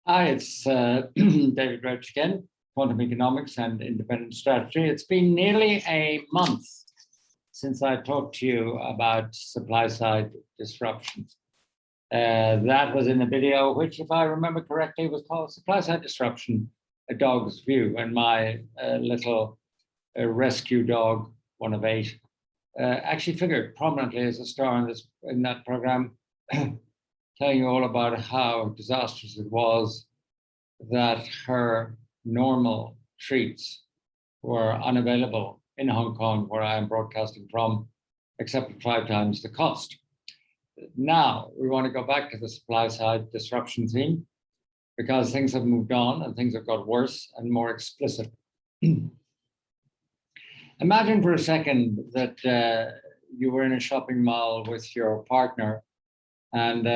Hi, it's David Roach again, Quantum Economics and Independent Strategy. It's been nearly a month since I talked to you about supply-side disruptions. That was in a video, which, if I remember correctly, was called Supply-Side Disruption, A Dog's View. And my little rescue dog, one of 8, actually figured prominently as a star in that program, telling you all about how disastrous it was that her normal treats were unavailable in Hong Kong, where I am broadcasting from, except at 5 times the cost. Now, we want to go back to the supply side disruption theme, because things have moved on and things have got worse and more explicit. Imagine for a second that you were in a shopping mall with your partner, and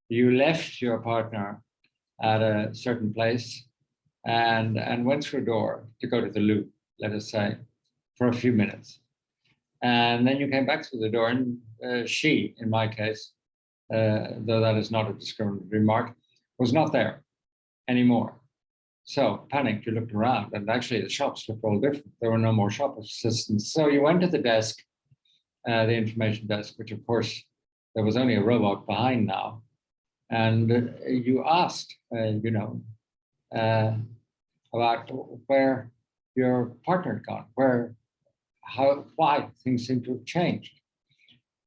you left your partner at a certain place and went through a door to go to the loo, let us say, for a few minutes. And then you came back through the door and she, in my case, though that is not a discriminatory remark, was not there anymore. So panicked, you looked around, and actually the shops looked all different. There were no more shop assistants. So you went to the desk, the information desk, which of course there was only a robot behind now, and you asked, about where your partner had gone, why things seem to have changed,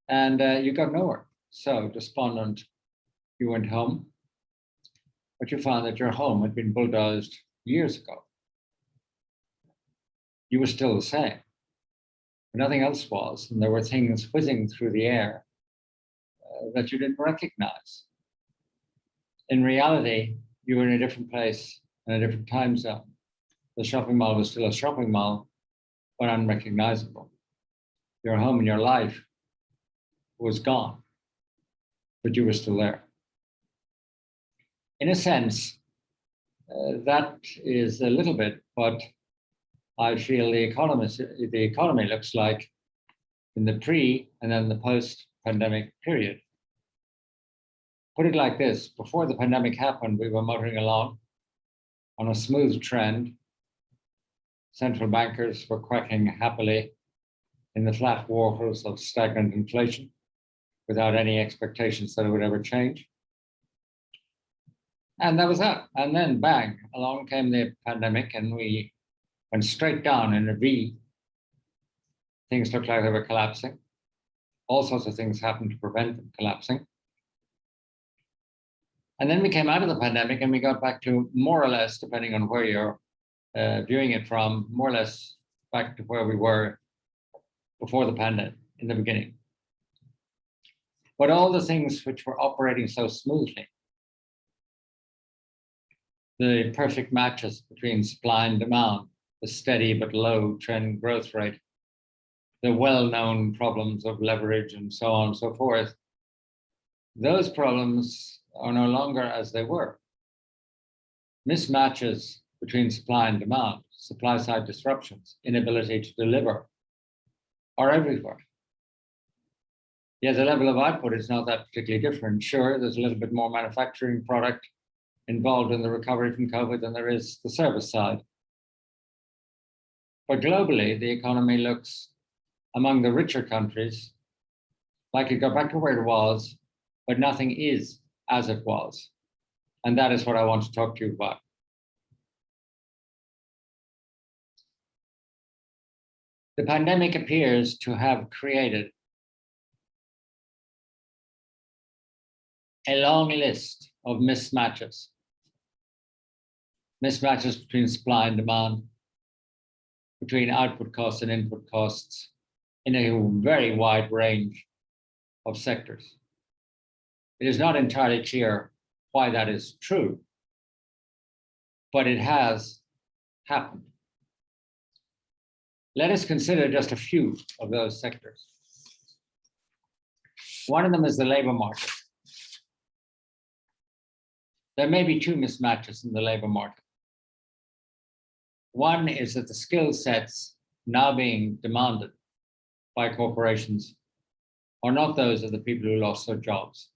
and you got nowhere. So despondent, you went home, but you found that your home had been bulldozed years ago. You were still the same. Nothing else was, and there were things whizzing through the air that you didn't recognize. In reality, you were in a different place, in a different time zone. The shopping mall was still a shopping mall, but unrecognizable. Your home and your life was gone, but you were still there. In a sense, that is a little bit what I feel the economy looks like in the pre and then the post-pandemic period. Put it like this: before the pandemic happened, we were motoring along on a smooth trend. Central bankers were quacking happily in the flat waters of stagnant inflation without any expectations that it would ever change. And that was that. And then bang, along came the pandemic and we went straight down in a V. Things looked like they were collapsing. All sorts of things happened to prevent them collapsing. And then we came out of the pandemic and we got back to more or less, depending on where you're viewing it from, more or less back to where we were before the pandemic in the beginning. But all the things which were operating so smoothly, the perfect matches between supply and demand, the steady but low trend growth rate, the well-known problems of leverage and so on and so forth, those problems are no longer as they were. Mismatches between supply and demand, supply-side disruptions, inability to deliver, are everywhere. Yeah, the level of output is not that particularly different. Sure, there's a little bit more manufacturing product involved in the recovery from COVID than there is the service side. But globally, the economy looks, among the richer countries, like it got back to where it was, but nothing is as it was. And that is what I want to talk to you about. The pandemic appears to have created a long list of mismatches. Mismatches between supply and demand, between output costs and input costs in a very wide range of sectors. It is not entirely clear why that is true, but it has happened. Let us consider just a few of those sectors. One of them is the labor market. There may be 2 mismatches in the labor market. One is that the skill sets now being demanded by corporations are not those of the people who lost their jobs.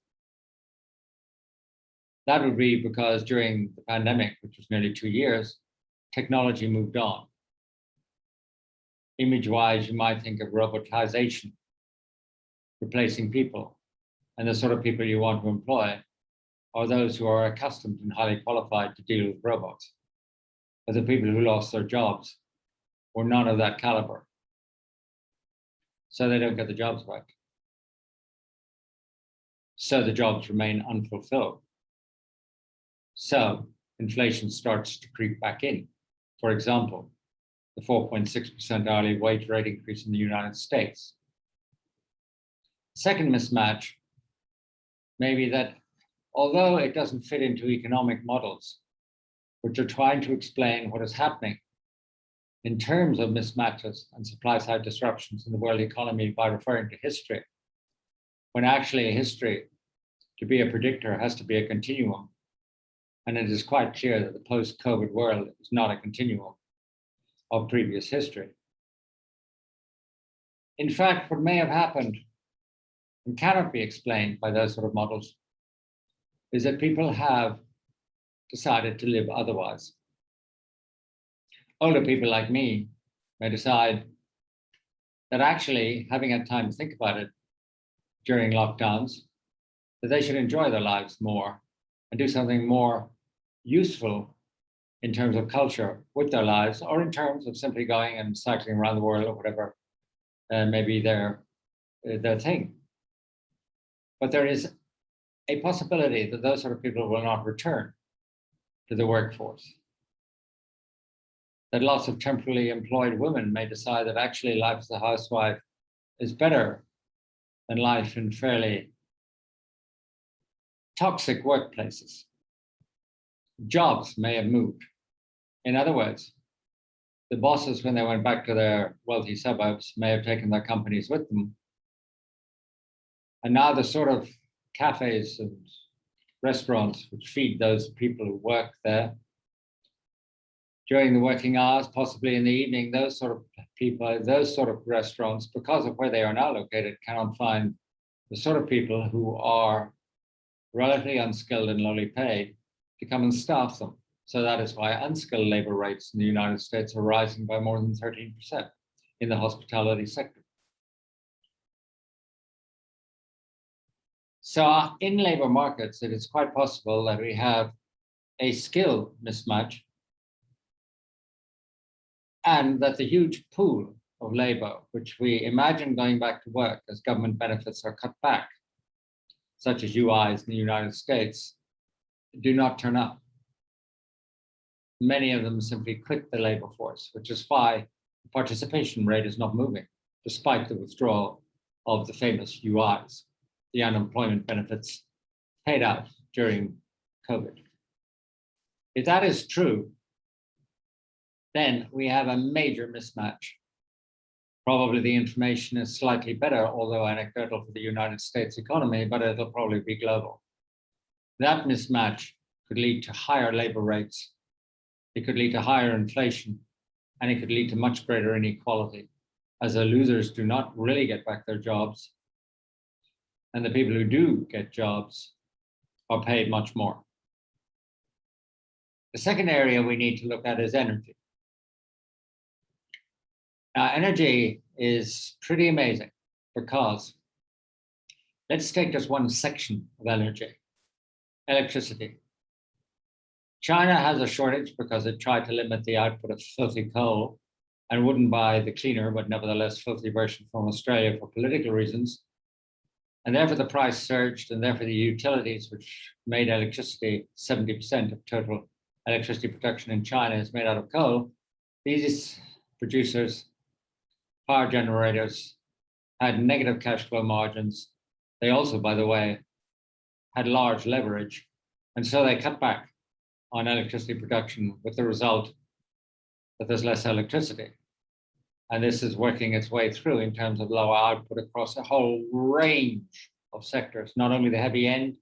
That would be because during the pandemic, which was nearly 2 years, technology moved on. Image-wise, you might think of robotization, replacing people, and the sort of people you want to employ are those who are accustomed and highly qualified to deal with robots. But the people who lost their jobs were none of that caliber. So they don't get the jobs back. So the jobs remain unfulfilled. So inflation starts to creep back in. For example, the 4.6% hourly wage rate increase in the United States. Second mismatch may be that although it doesn't fit into economic models, which are trying to explain what is happening in terms of mismatches and supply side disruptions in the world economy by referring to history, when actually history, to be a predictor, has to be a continuum. And it is quite clear that the post-COVID world is not a continuum of previous history. In fact, what may have happened and cannot be explained by those sort of models is that people have decided to live otherwise. Older people like me may decide that actually, having had time to think about it during lockdowns, that they should enjoy their lives more and do something more useful in terms of culture with their lives, or in terms of simply going and cycling around the world or whatever may be their thing. But there is a possibility that those sort of people will not return to the workforce. That lots of temporarily employed women may decide that actually life as a housewife is better than life in fairly toxic workplaces. Jobs may have moved. In other words, the bosses, when they went back to their wealthy suburbs, may have taken their companies with them. And now the sort of cafes and restaurants which feed those people who work there during the working hours, possibly in the evening, those sort of people, those sort of restaurants, because of where they are now located, cannot find the sort of people who are relatively unskilled and lowly paid to come and staff them. So that is why unskilled labor rates in the United States are rising by more than 13% in the hospitality sector. So in labor markets, it is quite possible that we have a skill mismatch and that the huge pool of labor, which we imagine going back to work as government benefits are cut back, such as UIs in the United States, do not turn up. Many of them simply quit the labor force, which is why the participation rate is not moving, despite the withdrawal of the famous UIs, the unemployment benefits paid out during COVID. If that is true, then we have a major mismatch. Probably the information is slightly better, although anecdotal for the United States economy, but it'll probably be global. That mismatch could lead to higher labor rates, it could lead to higher inflation, and it could lead to much greater inequality, as the losers do not really get back their jobs, and the people who do get jobs are paid much more. The second area we need to look at is energy. Now, energy is pretty amazing because let's take just one section of energy, electricity. China has a shortage because it tried to limit the output of filthy coal and wouldn't buy the cleaner, but nevertheless filthy version from Australia for political reasons. And therefore the price surged, and therefore the utilities, which made electricity, 70% of total electricity production in China is made out of coal. These producers, power generators, had negative cash flow margins. They also, by the way, had large leverage. And so they cut back on electricity production with the result that there's less electricity. And this is working its way through in terms of lower output across a whole range of sectors, not only the heavy end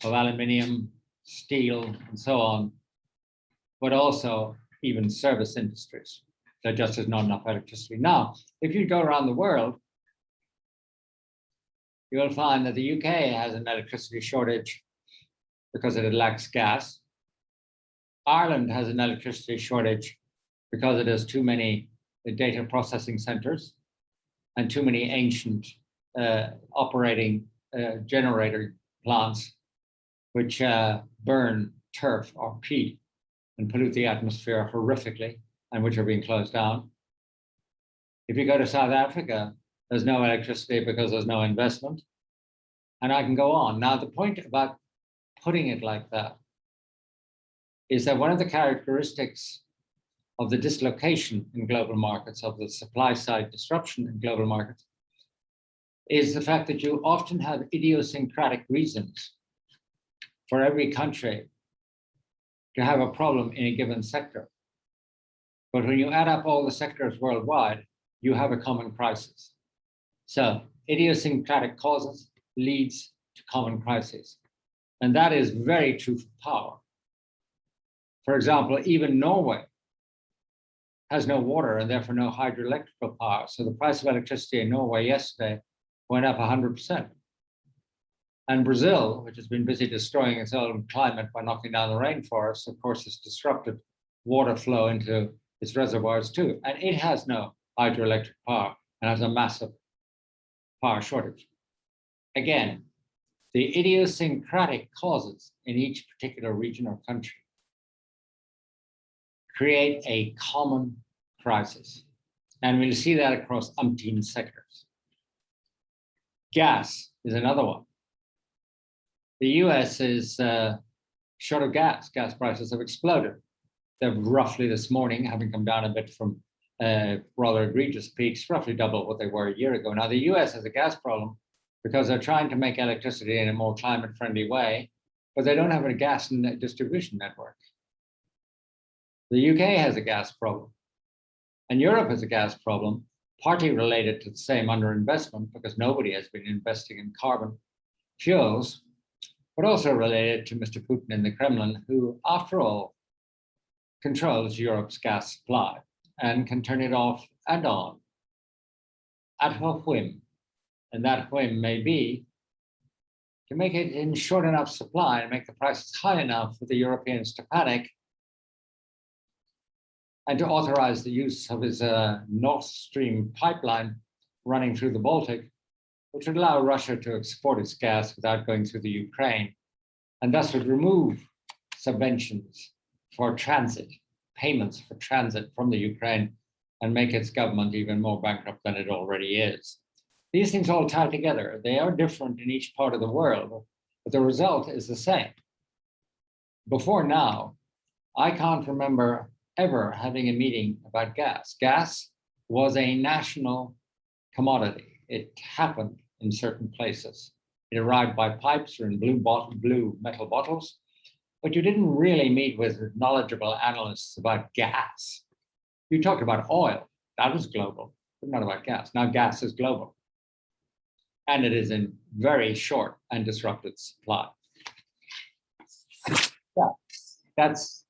of aluminium, steel, and so on, but also even service industries. There just is not enough electricity. Now, if you go around the world, you will find that the UK has an electricity shortage because it lacks gas. Ireland has an electricity shortage because it has too many data processing centers and too many ancient operating generator plants which burn turf or peat and pollute the atmosphere horrifically, and which are being closed down. If you go to South Africa, there's no electricity because there's no investment. And I can go on. Now, the point about putting it like that is that one of the characteristics of the dislocation in global markets, of the supply side disruption in global markets, is the fact that you often have idiosyncratic reasons for every country to have a problem in a given sector. But when you add up all the sectors worldwide, you have a common crisis. So idiosyncratic causes leads to common crises. And that is very true for power. For example, even Norway has no water and therefore no hydroelectrical power. So the price of electricity in Norway yesterday went up 100%. And Brazil, which has been busy destroying its own climate by knocking down the rainforests, of course, has disrupted water flow into its reservoirs too. And it has no hydroelectric power and has a massive power shortage. Again, the idiosyncratic causes in each particular region or country create a common crisis. And we'll see that across umpteen sectors. Gas is another one. The US is short of gas. Gas prices have exploded. They're roughly this morning, having come down a bit from rather egregious peaks, roughly double what they were a year ago. Now, the US has a gas problem because they're trying to make electricity in a more climate-friendly way, but they don't have a gas distribution network. The UK has a gas problem, and Europe has a gas problem, partly related to the same underinvestment because nobody has been investing in carbon fuels, but also related to Mr. Putin in the Kremlin, who, after all, controls Europe's gas supply and can turn it off and on at her whim. And that whim may be to make it in short enough supply and make the prices high enough for the Europeans to panic and to authorize the use of his Nord Stream pipeline running through the Baltic, which would allow Russia to export its gas without going through the Ukraine, and thus would remove subventions for transit, payments for transit from the Ukraine, and make its government even more bankrupt than it already is. These things all tie together. They are different in each part of the world, but the result is the same. Before now, I can't remember ever having a meeting about gas. Gas was a national commodity. It happened in certain places. It arrived by pipes or in blue metal bottles, but you didn't really meet with knowledgeable analysts about gas. You talked about oil, that was global, but not about gas. Now gas is global, and it is in very short and disrupted supply. Yeah, that's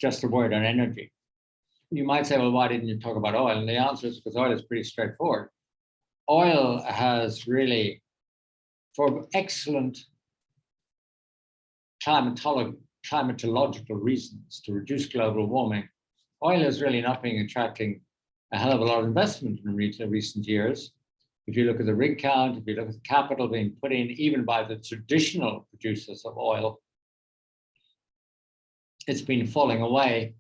just a word on energy. You might say, well, why didn't you talk about oil? And the answer is because oil is pretty straightforward. Oil has really, for excellent climatological reasons to reduce global warming, oil has really not been attracting a hell of a lot of investment in recent years. If you look at the rig count, if you look at the capital being put in, even by the traditional producers of oil, it's been falling away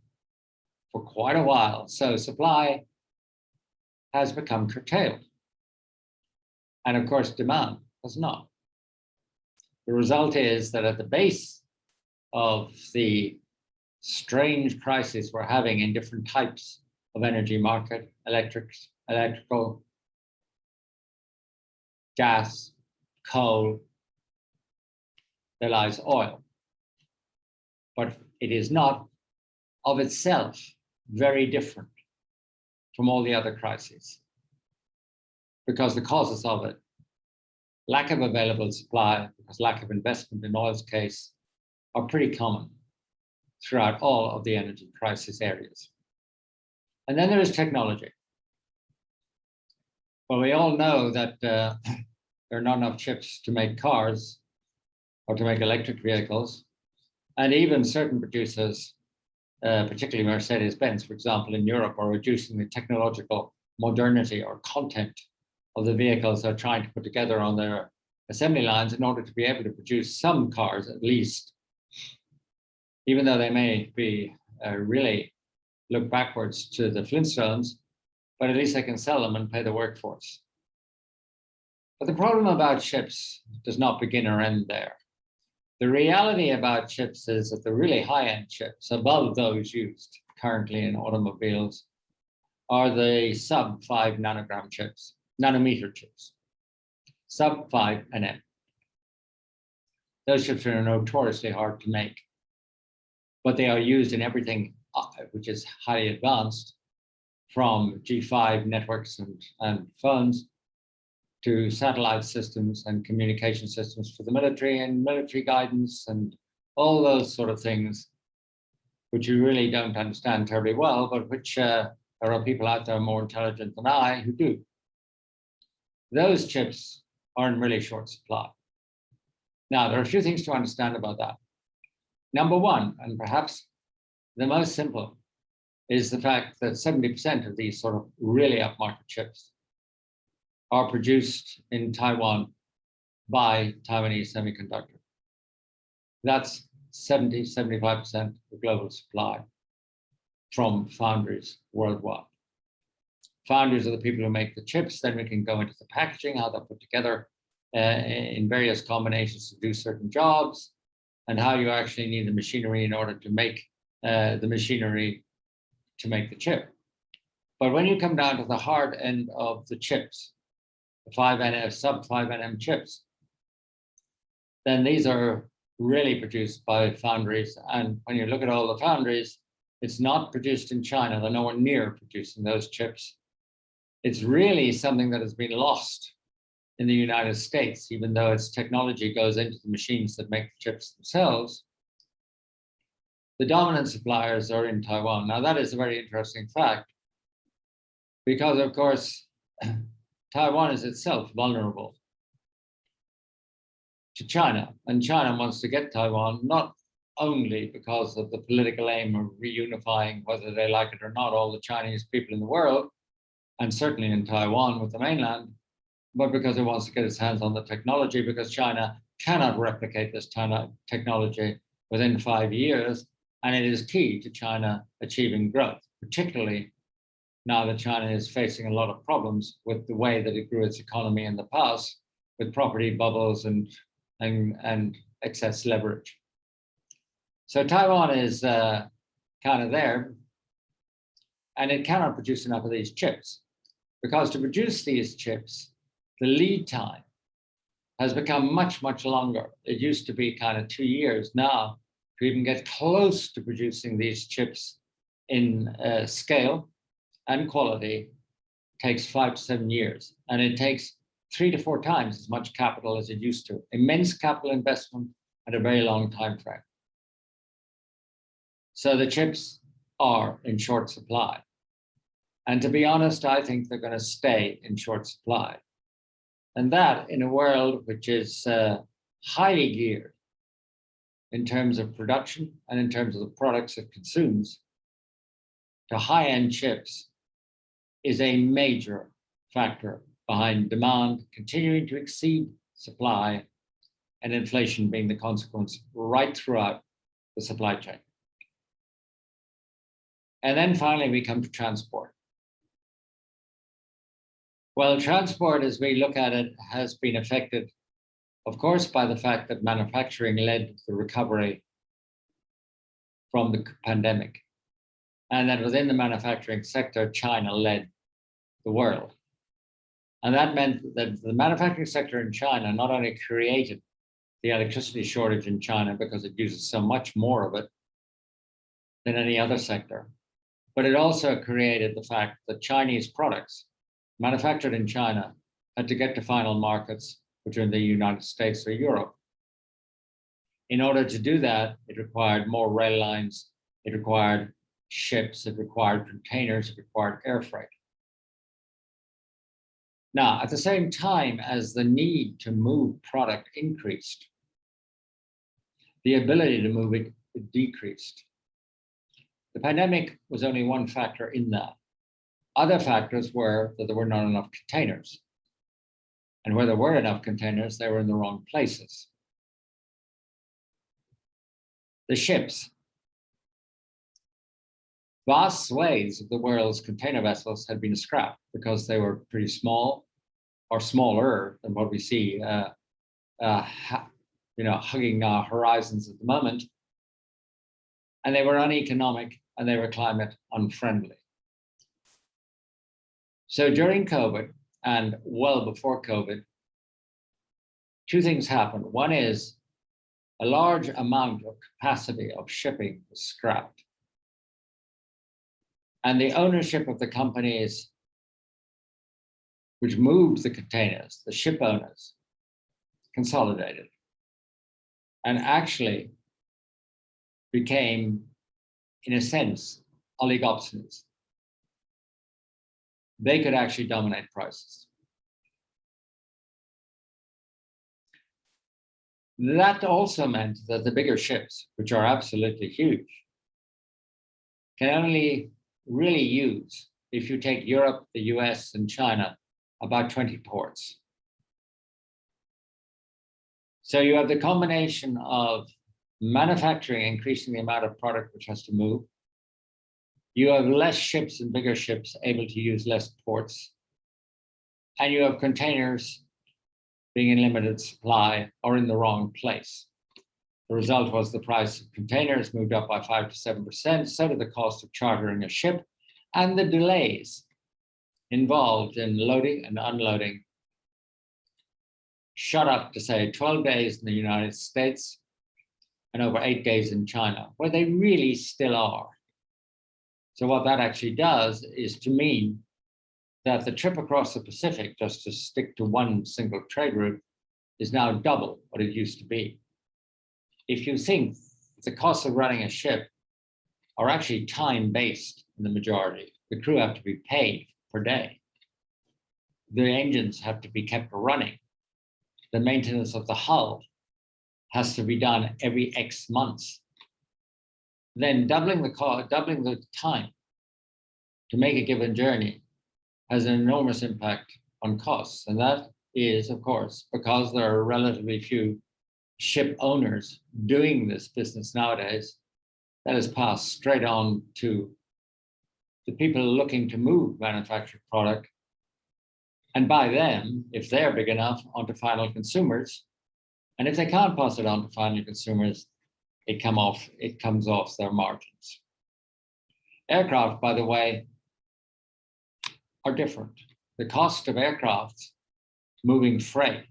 for quite a while. So supply has become curtailed. And of course, demand has not. The result is that at the base of the strange crisis we're having in different types of energy market, electrical, gas, coal, there lies oil. But it is not of itself very different from all the other crises, because the causes of it, lack of available supply, because lack of investment in oil's case, are pretty common throughout all of the energy crisis areas. And then there is technology. Well, we all know that there are not enough chips to make cars or to make electric vehicles. And even certain producers, particularly Mercedes-Benz, for example, in Europe, are reducing the technological modernity or content of the vehicles they're trying to put together on their assembly lines in order to be able to produce some cars, at least, even though they may be really look backwards to the Flintstones, but at least they can sell them and pay the workforce. But the problem about chips does not begin or end there. The reality about chips is that the really high-end chips, above those used currently in automobiles, are the sub 5 nanogram chips, nanometer chips, sub 5 nm. Those chips are notoriously hard to make, but they are used in everything which is highly advanced, from G5 networks and phones to satellite systems and communication systems for the military and military guidance and all those sort of things, which you really don't understand terribly well, but which there are people out there more intelligent than I who do. Those chips are in really short supply. Now, there are a few things to understand about that. Number one, and perhaps the most simple, is the fact that 70% of these sort of really upmarket chips are produced in Taiwan by Taiwanese semiconductor. That's 75% of the global supply from foundries worldwide. Foundries are the people who make the chips. Then we can go into the packaging, how they're put together in various combinations to do certain jobs, and how you actually need the machinery in order to make the machinery to make the chip. But when you come down to the hard end of the chips, the sub 5 nm chips, then these are really produced by foundries. And when you look at all the foundries, it's not produced in China. They're nowhere near producing those chips. It's really something that has been lost in the United States, even though its technology goes into the machines that make the chips themselves. The dominant suppliers are in Taiwan. Now, that is a very interesting fact because, of course, Taiwan is itself vulnerable to China, and China wants to get Taiwan not only because of the political aim of reunifying, whether they like it or not, all the Chinese people in the world, and certainly in Taiwan with the mainland, but because it wants to get its hands on the technology, because China cannot replicate this technology within 5 years. And it is key to China achieving growth, particularly now that China is facing a lot of problems with the way that it grew its economy in the past, with property bubbles and excess leverage. So Taiwan is kind of there, and it cannot produce enough of these chips, because to produce these chips, the lead time has become much, much longer. It used to be kind of 2 years. Now, to even get close to producing these chips in scale and quality takes 5 to 7 years. And it takes 3 to 4 times as much capital as it used to. Immense capital investment and a very long time frame. So the chips are in short supply. And to be honest, I think they're going to stay in short supply. And that in a world which is highly geared in terms of production and in terms of the products it consumes to high-end chips is a major factor behind demand continuing to exceed supply and inflation being the consequence right throughout the supply chain. And then finally, we come to transport. Well, transport, as we look at it, has been affected, of course, by the fact that manufacturing led the recovery from the pandemic. And that within the manufacturing sector, China led the world. And that meant that the manufacturing sector in China not only created the electricity shortage in China because it uses so much more of it than any other sector, but it also created the fact that Chinese products manufactured in China had to get to final markets, which are in the United States or Europe. In order to do that, it required more rail lines, it required ships, it required containers, it required air freight. Now, at the same time as the need to move product increased, the ability to move it it decreased. The pandemic was only one factor in that. Other factors were that there were not enough containers. And where there were enough containers, they were in the wrong places. The ships. Vast swathes of the world's container vessels had been scrapped because they were pretty small or smaller than what we see, hugging our horizons at the moment. And they were uneconomic and they were climate unfriendly. So during COVID and well before COVID, two things happened. One is a large amount of capacity of shipping was scrapped. And the ownership of the companies which moved the containers, the ship owners, consolidated and actually became, in a sense, oligopolies. They could actually dominate prices. That also meant that the bigger ships, which are absolutely huge, can only really use, if you take Europe, the US, and China, about 20 ports. So you have the combination of manufacturing increasing the amount of product which has to move. You have less ships and bigger ships able to use less ports. And you have containers being in limited supply or in the wrong place. The result was the price of containers moved up by 5 to 7%, so did the cost of chartering a ship, and the delays involved in loading and unloading shot up to, say, 12 days in the United States and over 8 days in China, where they really still are. So what that actually does is to mean that the trip across the Pacific, just to stick to one single trade route, is now double what it used to be. If you think the costs of running a ship are actually time-based in the majority, the crew have to be paid per day. The engines have to be kept running. The maintenance of the hull has to be done every X months. Then doubling the time to make a given journey has an enormous impact on costs. And that is, of course, because there are relatively few ship owners doing this business nowadays, that is passed straight on to the people looking to move manufactured product. And by them, if they're big enough, onto final consumers. And if they can't pass it on to final consumers, it comes off their margins. Aircraft, by the way, are different. The cost of aircraft moving freight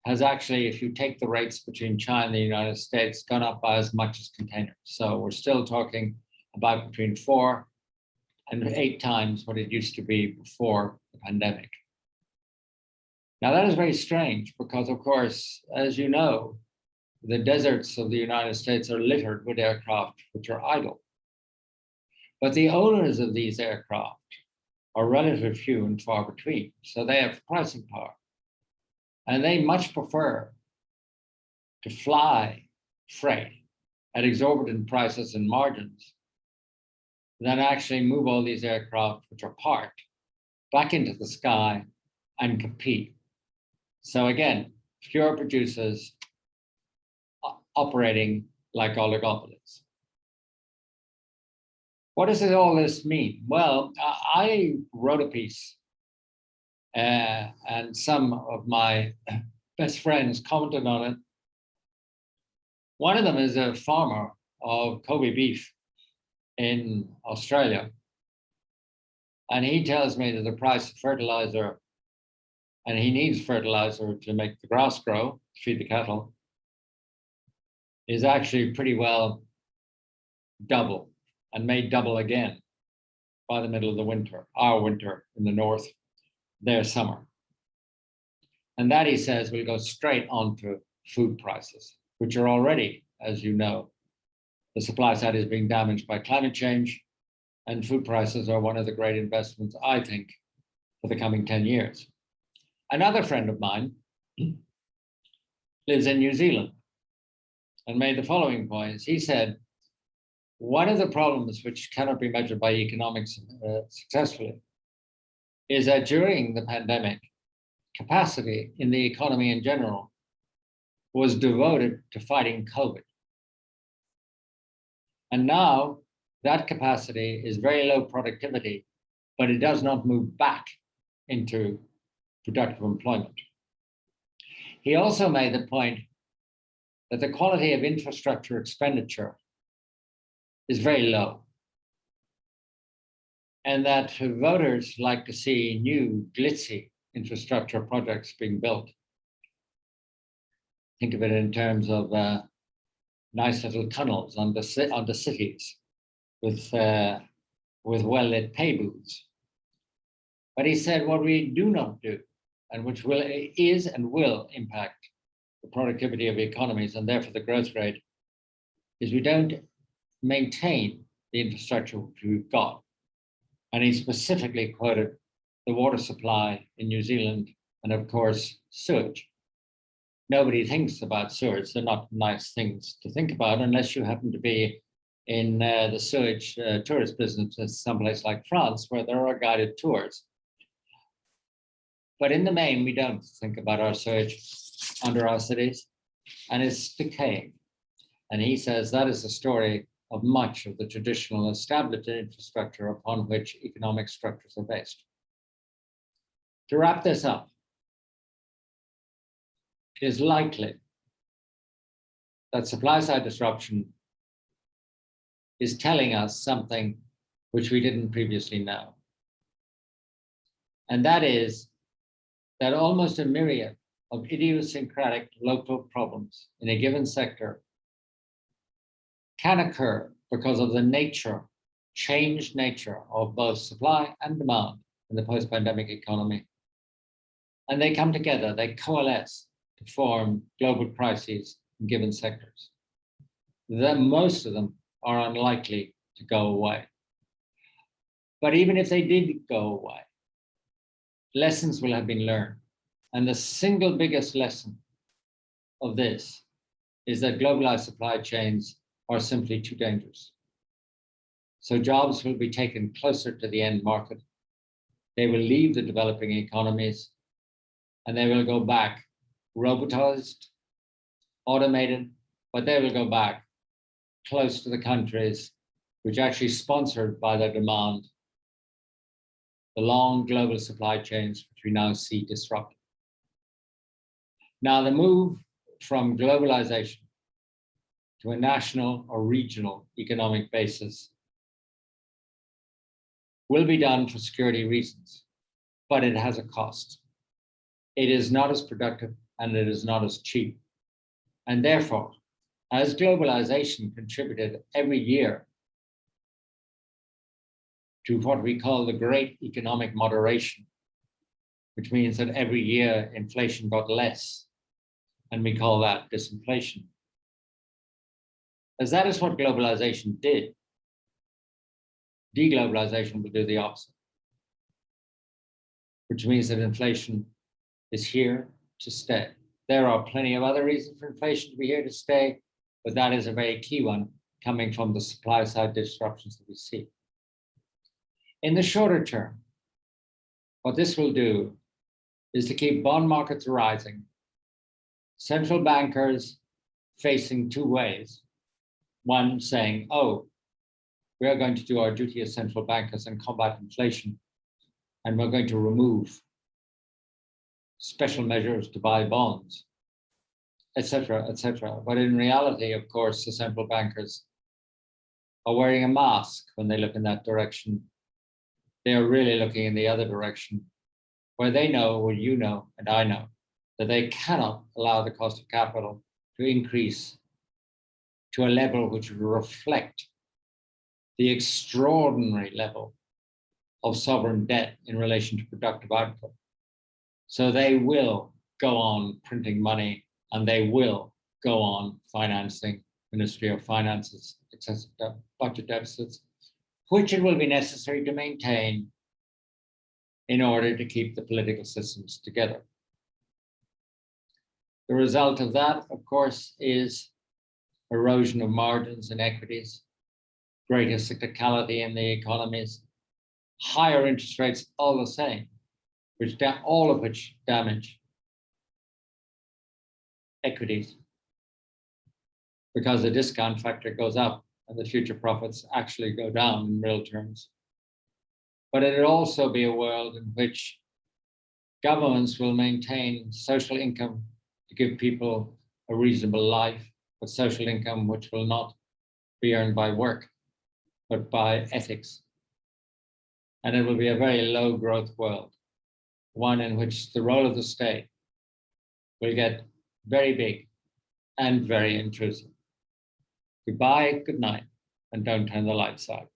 has actually, if you take the rates between China and the United States, gone up by as much as containers. So we're still talking about between 4 and 8 times what it used to be before the pandemic. Now that is very strange because, of course, as you know, the deserts of the United States are littered with aircraft which are idle. But the owners of these aircraft are relatively few and far between, so they have pricing power. And they much prefer to fly freight at exorbitant prices and margins than actually move all these aircraft which are parked back into the sky and compete. So again, fewer producers operating like oligopolies. What does all this mean? Well, I wrote a piece and some of my best friends commented on it. One of them is a farmer of Kobe beef in Australia. And he tells me that the price of fertilizer, and he needs fertilizer to make the grass grow, to feed the cattle, is actually pretty well double and may double again by the middle of the winter, our winter in the north, their summer. And that, he says, will go straight onto food prices, which are already, as you know, the supply side is being damaged by climate change, and food prices are one of the great investments, I think, for the coming 10 years. Another friend of mine lives in New Zealand, and made the following points. He said, one of the problems which cannot be measured by economics successfully is that during the pandemic, capacity in the economy in general was devoted to fighting COVID. And now that capacity is very low productivity, but it does not move back into productive employment. He also made the point that the quality of infrastructure expenditure is very low, and that voters like to see new glitzy infrastructure projects being built. Think of it in terms of nice little tunnels under cities with well-lit pay booths. But he said what we do not do, and which is and will impact the productivity of economies and therefore the growth rate, is we don't maintain the infrastructure which we've got. And he specifically quoted the water supply in New Zealand and, of course, sewage. Nobody thinks about sewage. They're not nice things to think about unless you happen to be in the sewage tourist business someplace like France, where there are guided tours. But in the main, we don't think about our sewage under our cities, and it's decaying. And he says that is the story of much of the traditional established infrastructure upon which economic structures are based. To wrap this up, it is likely that supply-side disruption is telling us something which we didn't previously know. And that is that almost a myriad of idiosyncratic local problems in a given sector can occur because of the changed nature of both supply and demand in the post-pandemic economy. And they come together, they coalesce to form global crises in given sectors. Most of them are unlikely to go away. But even if they did go away, lessons will have been learned. And the single biggest lesson of this is that globalized supply chains are simply too dangerous. So jobs will be taken closer to the end market. They will leave the developing economies and they will go back robotized, automated, but they will go back close to the countries which actually sponsored by their demand the long global supply chains which we now see disrupted. Now the move from globalization to a national or regional economic basis will be done for security reasons, but it has a cost. It is not as productive and it is not as cheap. And therefore, as globalization contributed every year to what we call the great economic moderation, which means that every year inflation got less, and we call that disinflation. As that is what globalization did, de-globalization will do the opposite, which means that inflation is here to stay. There are plenty of other reasons for inflation to be here to stay, but that is a very key one coming from the supply side disruptions that we see. In the shorter term, what this will do is to keep bond markets rising, central bankers facing two ways. One saying, oh, we are going to do our duty as central bankers and combat inflation, and we're going to remove special measures to buy bonds, etc., etc. But in reality, of course, the central bankers are wearing a mask when they look in that direction. They are really looking in the other direction, where they know, or you know, and I know, that they cannot allow the cost of capital to increase to a level which would reflect the extraordinary level of sovereign debt in relation to productive output. So they will go on printing money and they will go on financing Ministry of Finance's excessive budget deficits, which it will be necessary to maintain in order to keep the political systems together. The result of that, of course, is erosion of margins in equities, greater cyclicality in the economies, higher interest rates all the same, all of which damage equities because the discount factor goes up and the future profits actually go down in real terms. But it'll also be a world in which governments will maintain social income to give people a reasonable life, but social income which will not be earned by work, but by ethics. And it will be a very low growth world, one in which the role of the state will get very big and very intrusive. Goodbye, good night, and don't turn the lights out.